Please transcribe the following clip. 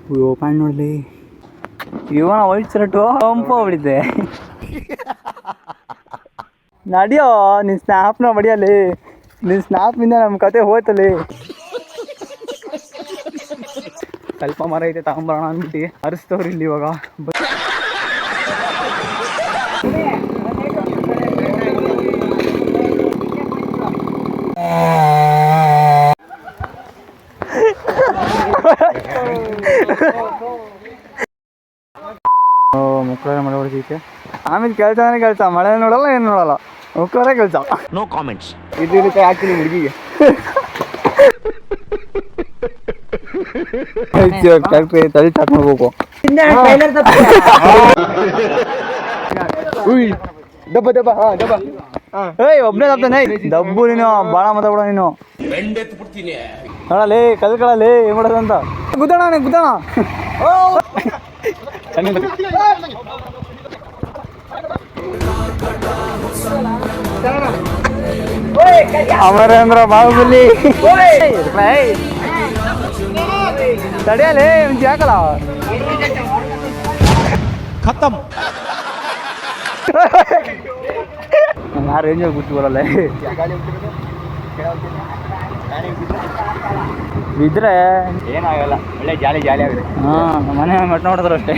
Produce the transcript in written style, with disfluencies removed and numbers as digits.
ಅಯ್ಯೋ ಪ್ಯಾಂಟ್ ನೋಡಲಿ ಇವನ ವೈಟ್ ಶರ್ಟು ಕಂಪು ಹೋಗ್ಬಿಟ್ಟಿದ್ದೆ. ನಡಿಯೋ ನಿನ್ನ ಸ್ನ್ಯಾಪ್ನ ಹೊಡಿಯಲ್ಲಿ, ನಿನ್ನ ಸ್ನ್ಯಾಪಿಂದ ನಮ್ಮ ಕತೆ ಹೋಯ್ತಲ್ಲಿ. ಸ್ವಲ್ಪ ಮರ ಐತೆ ತಗೊಂಬರೋಣ ಅಂದ್ಬಿಟ್ಟು ಅರಿಸ್ತವ್ರಿ ಇಲ್ಲಿ ಇವಾಗ. ಮುಕ್ಕಳೇ ಮಳೆ ಹೊಡೆದೈತೆ. ಆಮೇಲೆ ಕೆಲಸ ಮಳೆ ನೋಡಲ್ಲ ಏನು ನೋಡಲ್ಲ, ಮುಕ್ಕಳೇ ಕೆಲಸ. No comments. ಇದಿರುತ್ತೆ ಹಾಕ್ತೀನಿ ಹುಡುಗಿಗೆ. ಫ್ಯಾಕ್ಟ್ರಿ ತಳಿ ಸ್ಟಾರ್ಟ್ ಮಾಡ್ಬೇಕು. ದಬ್ಬ ದಬ್ಬ ದಬ್ಬ. ಏಯ್ ಒಬ್ಬನೇ ದಬ್ಬತಾನೆ ದಬ್ಬು ನೀನು, ಭಾಳ ಮಾತಾಡ್ಬಿಡ ನೀನು. ನೋಡಲಿ ಕಲ್ಕೊಳ್ಳಲಿ ಏನು ಮಾಡೋದು ಅಂತ. ಗುದ್ದೋಣ ಗುದ್ದೋಣ. ಅಮರೇಂದ್ರ ಬಾಹುಬಲಿ ತಡಿಯಲೇ ಮುಂಚೆ ಹಾಕಲ್ಲ. ಖತಮ್. ಆ ರೇಂಜಲ್ಲಿ ಬಿಟ್ಟು ಬರಲ್ಲ. ಬಿದ್ದರೆ ಏನಾಗಲ್ಲ, ಒಳ್ಳೆ ಜಾಲಿ ಜಾಲಿ ಆಗಿದೆ. ಹಾಂ ಮನೆ ಮಟ್ಟ ನೋಡಿದ್ರು ಅಷ್ಟೇ.